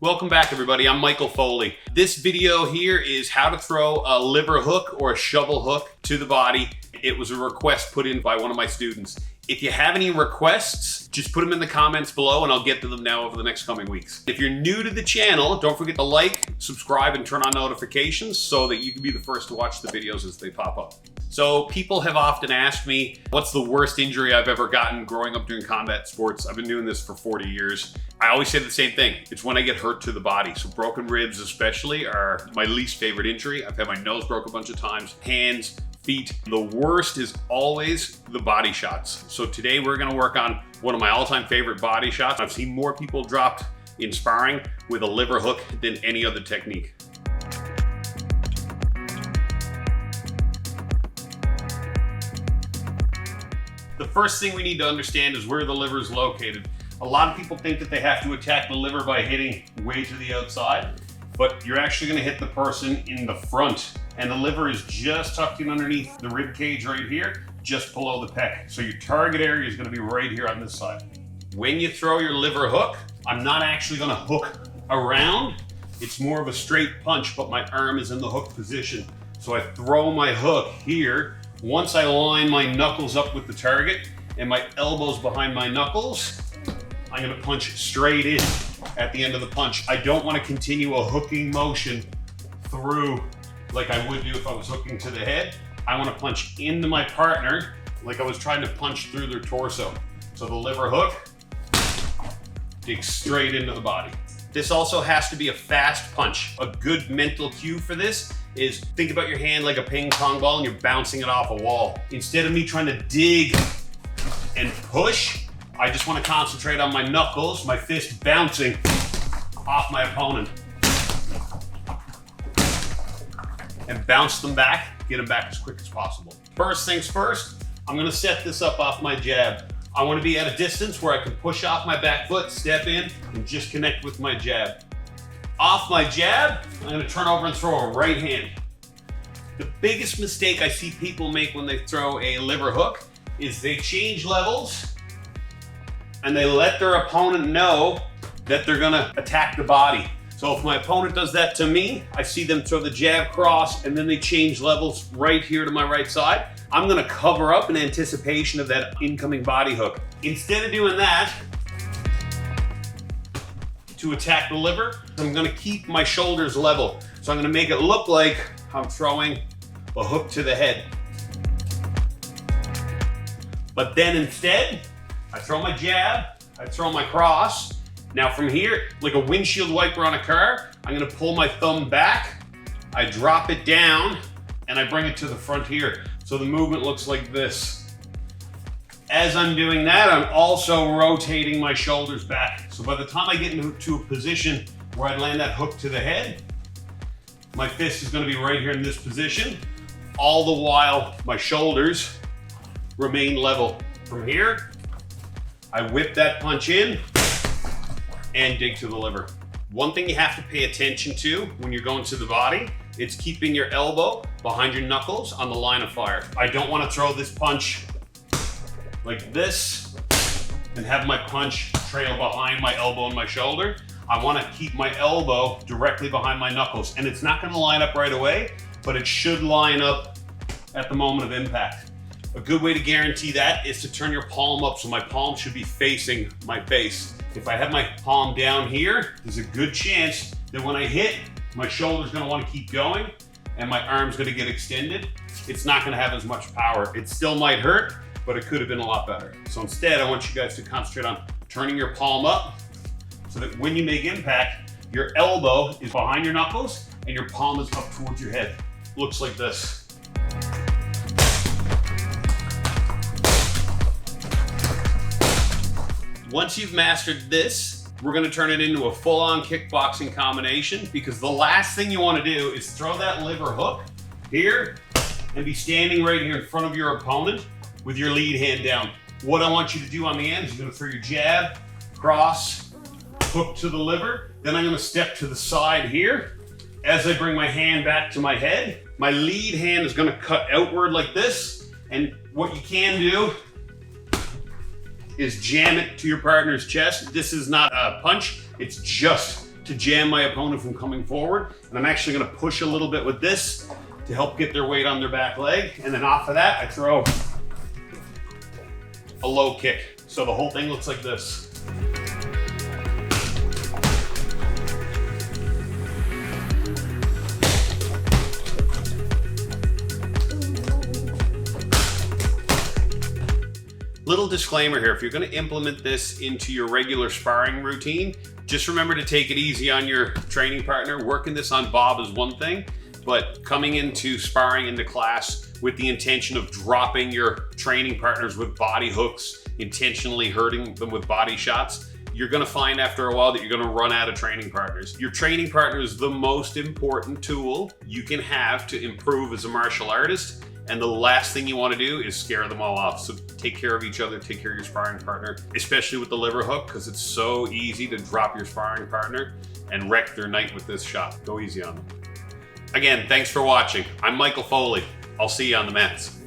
Welcome back, everybody. I'm Michael Foley. This video here is how to throw a liver hook or a shovel hook to the body. It was a request put in by one of my students. If you have any requests, just put them in the comments below and I'll get to them now over the next coming weeks. If you're new to the channel, don't forget to like, subscribe, and turn on notifications so that you can be the first to watch the videos as they pop up. So people have often asked me, what's the worst injury I've ever gotten growing up doing combat sports? I've been doing this for 40 years. I always say the same thing. It's when I get hurt to the body. So broken ribs especially are my least favorite injury. I've had my nose broke a bunch of times, hands, feet. The worst is always the body shots. So today we're gonna work on one of my all-time favorite body shots. I've seen more people dropped in sparring with a liver hook than any other technique. The first thing we need to understand is where the liver is located. A lot of people think that they have to attack the liver by hitting way to the outside, but you're actually gonna hit the person in the front. And the liver is just tucked in underneath the rib cage right here, just below the pec. So your target area is gonna be right here on this side. When you throw your liver hook, I'm not actually gonna hook around. It's more of a straight punch, but my arm is in the hook position. So I throw my hook here. Once I line my knuckles up with the target and my elbows behind my knuckles, I'm gonna punch straight in at the end of the punch. I don't wanna continue a hooking motion through like I would do if I was hooking to the head. I wanna punch into my partner like I was trying to punch through their torso. So the liver hook digs straight into the body. This also has to be a fast punch. A good mental cue for this is think about your hand like a ping pong ball and you're bouncing it off a wall. Instead of me trying to dig and push, I just want to concentrate on my knuckles, my fist bouncing off my opponent. And bounce them back, get them back as quick as possible. First things first, I'm gonna set this up off my jab. I wanna be at a distance where I can push off my back foot, step in, and just connect with my jab. Off my jab, I'm gonna turn over and throw a right hand. The biggest mistake I see people make when they throw a liver hook is they change levels and they let their opponent know that they're gonna attack the body. So if my opponent does that to me, I see them throw the jab cross and then they change levels right here to my right side. I'm gonna cover up in anticipation of that incoming body hook. Instead of doing that, to attack the liver, I'm gonna keep my shoulders level. So I'm gonna make it look like I'm throwing a hook to the head. But then instead, I throw my jab, I throw my cross. Now from here, like a windshield wiper on a car, I'm gonna pull my thumb back, I drop it down, and I bring it to the front here. So the movement looks like this. As I'm doing that, I'm also rotating my shoulders back. So by the time I get into a position where I land that hook to the head, my fist is gonna be right here in this position, all the while my shoulders remain level. From here, I whip that punch in and dig to the liver. One thing you have to pay attention to when you're going to the body, it's keeping your elbow behind your knuckles on the line of fire. I don't want to throw this punch like this and have my punch trail behind my elbow and my shoulder. I want to keep my elbow directly behind my knuckles. And it's not going to line up right away, but it should line up at the moment of impact. A good way to guarantee that is to turn your palm up so my palm should be facing my face. If I have my palm down here, there's a good chance that when I hit, my shoulder's gonna wanna keep going and my arm's gonna get extended. It's not gonna have as much power. It still might hurt, but it could have been a lot better. So instead, I want you guys to concentrate on turning your palm up so that when you make impact, your elbow is behind your knuckles and your palm is up towards your head. Looks like this. Once you've mastered this, we're gonna turn it into a full-on kickboxing combination because the last thing you wanna do is throw that liver hook here and be standing right here in front of your opponent with your lead hand down. What I want you to do on the end is you're gonna throw your jab, cross, hook to the liver, then I'm gonna step to the side here. As I bring my hand back to my head, my lead hand is gonna cut outward like this, and what you can do is jam it to your partner's chest. This is not a punch, it's just to jam my opponent from coming forward. And I'm actually gonna push a little bit with this to help get their weight on their back leg. And then off of that, I throw a low kick. So the whole thing looks like this. Little disclaimer here, if you're gonna implement this into your regular sparring routine, just remember to take it easy on your training partner. Working this on Bob is one thing, but coming into sparring into class with the intention of dropping your training partners with body hooks, intentionally hurting them with body shots, you're gonna find after a while that you're gonna run out of training partners. Your training partner is the most important tool you can have to improve as a martial artist. And the last thing you want to do is scare them all off. So take care of each other, take care of your sparring partner, especially with the liver hook, because it's so easy to drop your sparring partner and wreck their night with this shot. Go easy on them. Again, thanks for watching. I'm Michael Foley. I'll see you on the mats.